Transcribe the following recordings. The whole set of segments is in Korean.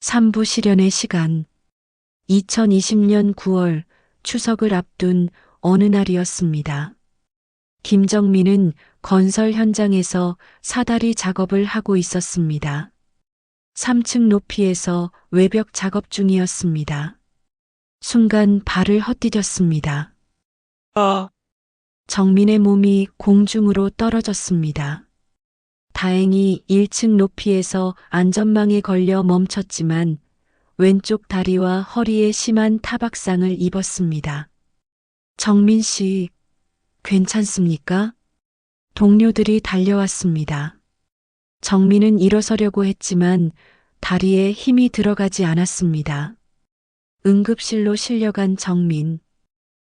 3부 실현의 시간. 2020년 9월 추석을 앞둔 어느 날이었습니다. 김정민은 건설 현장에서 사다리 작업을 하고 있었습니다. 3층 높이에서 외벽 작업 중이었습니다. 순간 발을 헛디뎠습니다. 아, 정민의 몸이 공중으로 떨어졌습니다. 다행히 1층 높이에서 안전망에 걸려 멈췄지만 왼쪽 다리와 허리에 심한 타박상을 입었습니다. 정민 씨, 괜찮습니까? 동료들이 달려왔습니다. 정민은 일어서려고 했지만 다리에 힘이 들어가지 않았습니다. 응급실로 실려간 정민.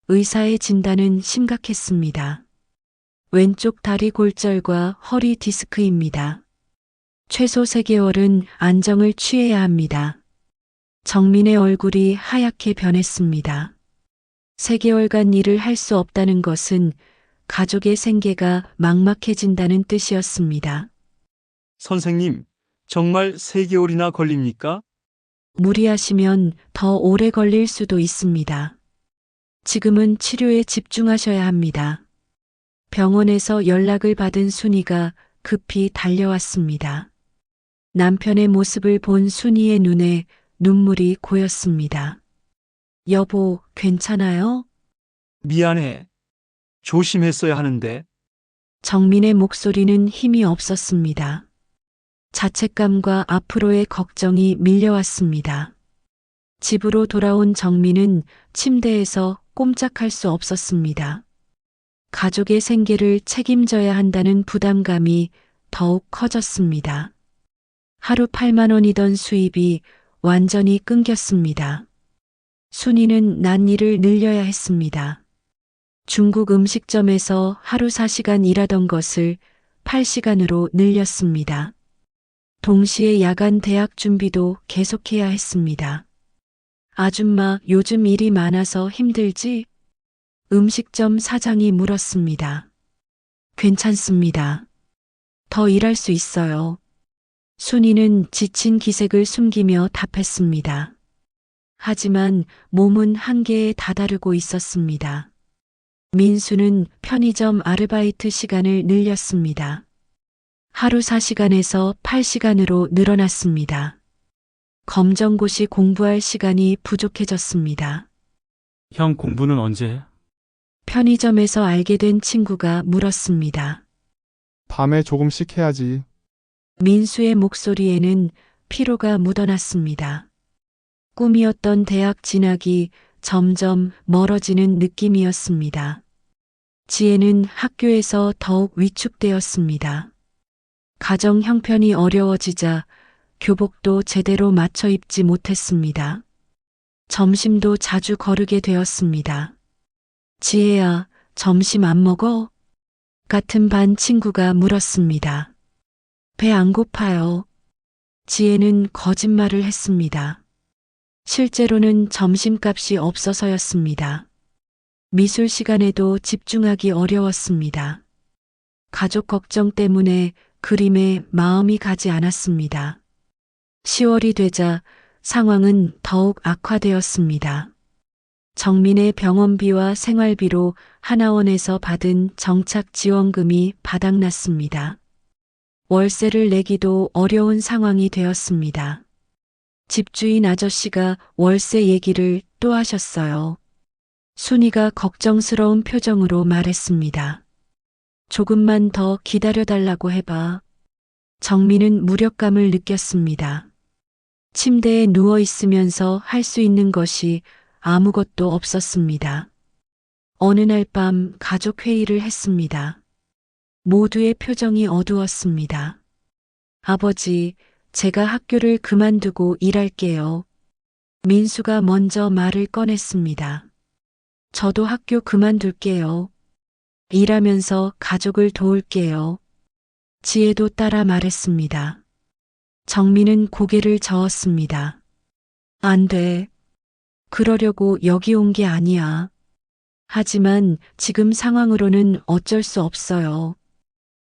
의사의 진단은 심각했습니다. 왼쪽 다리 골절과 허리 디스크입니다. 최소 3개월은 안정을 취해야 합니다. 정민의 얼굴이 하얗게 변했습니다. 3개월간 일을 할 수 없다는 것은 가족의 생계가 막막해진다는 뜻이었습니다. 선생님, 정말 3개월이나 걸립니까? 무리하시면 더 오래 걸릴 수도 있습니다. 지금은 치료에 집중하셔야 합니다. 병원에서 연락을 받은 순이가 급히 달려왔습니다. 남편의 모습을 본 순이의 눈에 눈물이 고였습니다. 여보, 괜찮아요? 미안해. 조심했어야 하는데. 정민의 목소리는 힘이 없었습니다. 자책감과 앞으로의 걱정이 밀려왔습니다. 집으로 돌아온 정민은 침대에서 꼼짝할 수 없었습니다. 가족의 생계를 책임져야 한다는 부담감이 더욱 커졌습니다. 하루 8만 원이던 수입이 완전히 끊겼습니다. 순이는 난일을 늘려야 했습니다. 중국 음식점에서 하루 4시간 일하던 것을 8시간으로 늘렸습니다. 동시에 야간 대학 준비도 계속해야 했습니다. 아줌마, 요즘 일이 많아서 힘들지? 음식점 사장이 물었습니다. 괜찮습니다. 더 일할 수 있어요. 순이는 지친 기색을 숨기며 답했습니다. 하지만 몸은 한계에 다다르고 있었습니다. 민수는 편의점 아르바이트 시간을 늘렸습니다. 하루 4시간에서 8시간으로 늘어났습니다. 검정고시 공부할 시간이 부족해졌습니다. 형 공부는 언제 해? 편의점에서 알게 된 친구가 물었습니다. 밤에 조금씩 해야지. 민수의 목소리에는 피로가 묻어났습니다. 꿈이었던 대학 진학이 점점 멀어지는 느낌이었습니다. 지혜는 학교에서 더욱 위축되었습니다. 가정 형편이 어려워지자 교복도 제대로 맞춰 입지 못했습니다. 점심도 자주 거르게 되었습니다. 지혜야, 점심 안 먹어? 같은 반 친구가 물었습니다. 배 안 고파요. 지혜는 거짓말을 했습니다. 실제로는 점심값이 없어서였습니다. 미술 시간에도 집중하기 어려웠습니다. 가족 걱정 때문에 그림에 마음이 가지 않았습니다. 10월이 되자 상황은 더욱 악화되었습니다. 정민의 병원비와 생활비로 하나원에서 받은 정착 지원금이 바닥났습니다. 월세를 내기도 어려운 상황이 되었습니다. 집주인 아저씨가 월세 얘기를 또 하셨어요. 순이가 걱정스러운 표정으로 말했습니다. 조금만 더 기다려달라고 해봐. 정민은 무력감을 느꼈습니다. 침대에 누워 있으면서 할 수 있는 것이 아무것도 없었습니다. 어느 날 밤 가족 회의를 했습니다. 모두의 표정이 어두웠습니다. 아버지, 제가 학교를 그만두고 일할게요. 민수가 먼저 말을 꺼냈습니다. 저도 학교 그만둘게요. 일하면서 가족을 도울게요. 지혜도 따라 말했습니다. 정민은 고개를 저었습니다. 안 돼. 그러려고 여기 온 게 아니야. 하지만 지금 상황으로는 어쩔 수 없어요.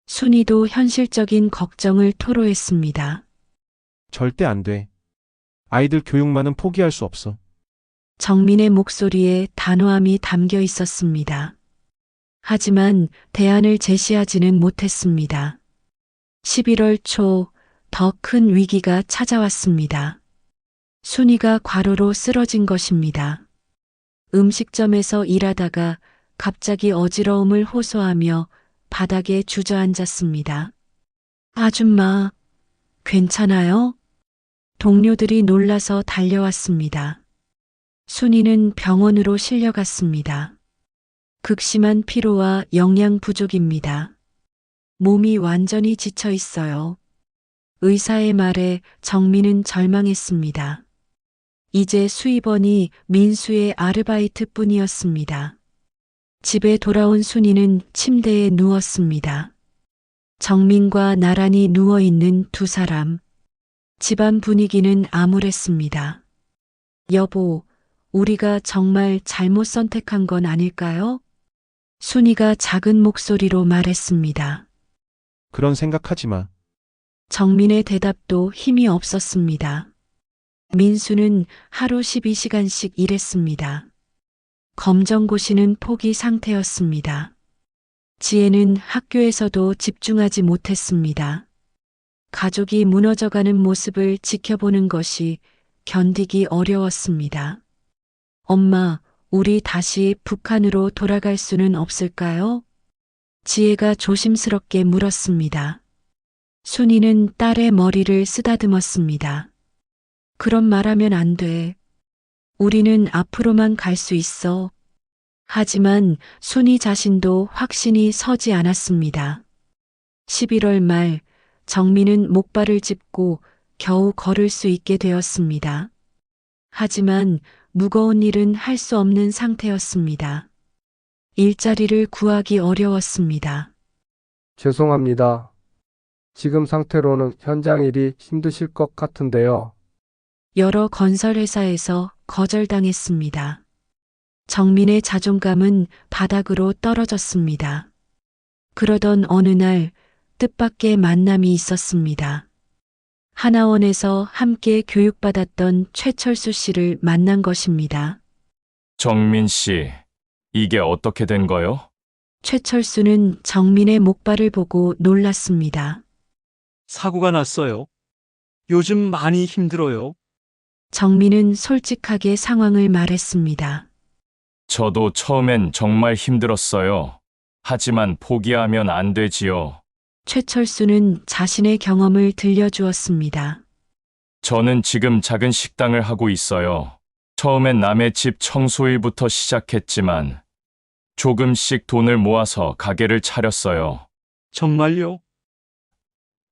순이도 현실적인 걱정을 토로했습니다. 절대 안 돼. 아이들 교육만은 포기할 수 없어. 정민의 목소리에 단호함이 담겨 있었습니다. 하지만 대안을 제시하지는 못했습니다. 11월 초 더 큰 위기가 찾아왔습니다. 순이가 과로로 쓰러진 것입니다. 음식점에서 일하다가 갑자기 어지러움을 호소하며 바닥에 주저앉았습니다. 아줌마, 괜찮아요? 동료들이 놀라서 달려왔습니다. 순이는 병원으로 실려갔습니다. 극심한 피로와 영양 부족입니다. 몸이 완전히 지쳐 있어요. 의사의 말에 정민은 절망했습니다. 이제 수입원이 민수의 아르바이트뿐이었습니다. 집에 돌아온 순이는 침대에 누웠습니다. 정민과 나란히 누워있는 두 사람. 집안 분위기는 암울했습니다. 여보, 우리가 정말 잘못 선택한 건 아닐까요? 순이가 작은 목소리로 말했습니다. 그런 생각하지 마. 정민의 대답도 힘이 없었습니다. 민수는 하루 12시간씩 일했습니다. 검정고시는 포기 상태였습니다. 지혜는 학교에서도 집중하지 못했습니다. 가족이 무너져가는 모습을 지켜보는 것이 견디기 어려웠습니다. 엄마, 우리 다시 북한으로 돌아갈 수는 없을까요? 지혜가 조심스럽게 물었습니다. 순이는 딸의 머리를 쓰다듬었습니다. 그런 말하면 안 돼. 우리는 앞으로만 갈 수 있어. 하지만 순이 자신도 확신이 서지 않았습니다. 11월 말 정민은 목발을 짚고 겨우 걸을 수 있게 되었습니다. 하지만 무거운 일은 할 수 없는 상태였습니다. 일자리를 구하기 어려웠습니다. 죄송합니다. 지금 상태로는 현장 일이 힘드실 것 같은데요. 여러 건설회사에서 거절당했습니다. 정민의 자존감은 바닥으로 떨어졌습니다. 그러던 어느 날 뜻밖의 만남이 있었습니다. 하나원에서 함께 교육받았던 최철수 씨를 만난 것입니다. 정민 씨, 이게 어떻게 된 거요? 최철수는 정민의 목발을 보고 놀랐습니다. 사고가 났어요. 요즘 많이 힘들어요. 정민은 솔직하게 상황을 말했습니다. 저도 처음엔 정말 힘들었어요. 하지만 포기하면 안 되지요. 최철수는 자신의 경험을 들려주었습니다. 저는 지금 작은 식당을 하고 있어요. 처음엔 남의 집 청소일부터 시작했지만 조금씩 돈을 모아서 가게를 차렸어요. 정말요?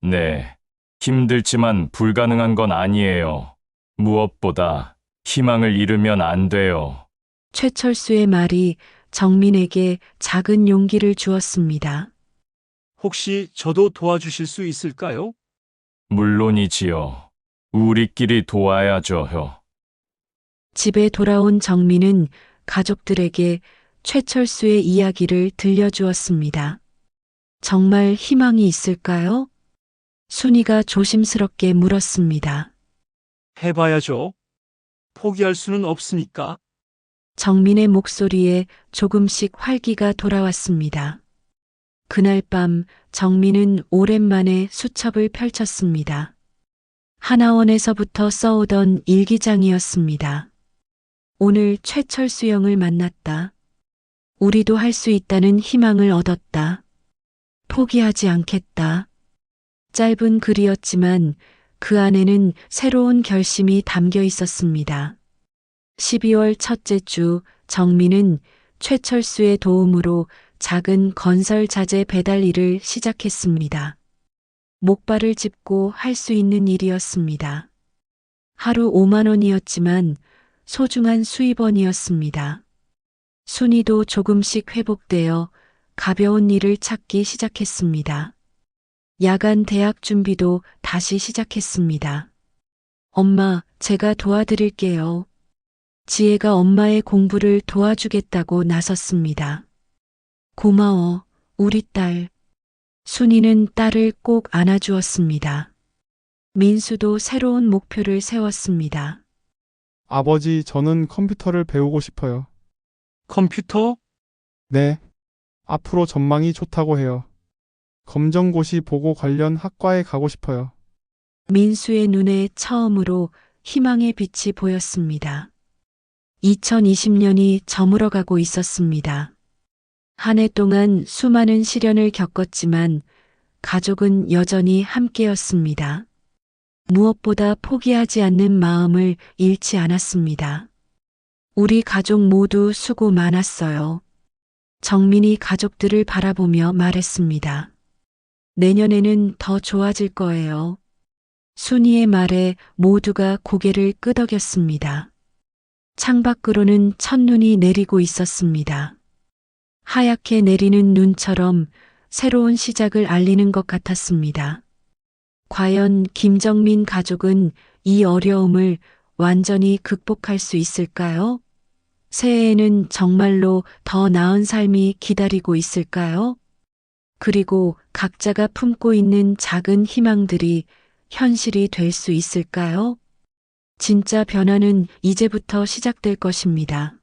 네, 힘들지만 불가능한 건 아니에요. 무엇보다 희망을 잃으면 안 돼요. 최철수의 말이 정민에게 작은 용기를 주었습니다. 혹시 저도 도와주실 수 있을까요? 물론이지요. 우리끼리 도와야죠. 집에 돌아온 정민은 가족들에게 최철수의 이야기를 들려주었습니다. 정말 희망이 있을까요? 순이가 조심스럽게 물었습니다. 해봐야죠. 포기할 수는 없으니까. 정민의 목소리에 조금씩 활기가 돌아왔습니다. 그날 밤 정민은 오랜만에 수첩을 펼쳤습니다. 하나원에서부터 써오던 일기장이었습니다. 오늘 최철수 형을 만났다. 우리도 할 수 있다는 희망을 얻었다. 포기하지 않겠다. 짧은 글이었지만 그 안에는 새로운 결심이 담겨 있었습니다. 12월 첫째 주 정민은 최철수의 도움으로 작은 건설 자재 배달 일을 시작했습니다. 목발을 짚고 할 수 있는 일이었습니다. 하루 5만 원이었지만 소중한 수입원이었습니다. 순이도 조금씩 회복되어 가벼운 일을 찾기 시작했습니다. 야간 대학 준비도 다시 시작했습니다. 엄마, 제가 도와드릴게요. 지혜가 엄마의 공부를 도와주겠다고 나섰습니다. 고마워, 우리 딸. 순이는 딸을 꼭 안아주었습니다. 민수도 새로운 목표를 세웠습니다. 아버지, 저는 컴퓨터를 배우고 싶어요. 컴퓨터? 네. 앞으로 전망이 좋다고 해요. 검정고시 보고 관련 학과에 가고 싶어요. 민수의 눈에 처음으로 희망의 빛이 보였습니다. 2020년이 저물어가고 있었습니다. 한 해 동안 수많은 시련을 겪었지만 가족은 여전히 함께였습니다. 무엇보다 포기하지 않는 마음을 잃지 않았습니다. 우리 가족 모두 수고 많았어요. 정민이 가족들을 바라보며 말했습니다. 내년에는 더 좋아질 거예요. 순이의 말에 모두가 고개를 끄덕였습니다. 창밖으로는 첫눈이 내리고 있었습니다. 하얗게 내리는 눈처럼 새로운 시작을 알리는 것 같았습니다. 과연 김정민 가족은 이 어려움을 완전히 극복할 수 있을까요? 새해에는 정말로 더 나은 삶이 기다리고 있을까요? 그리고 각자가 품고 있는 작은 희망들이 현실이 될 수 있을까요? 진짜 변화는 이제부터 시작될 것입니다.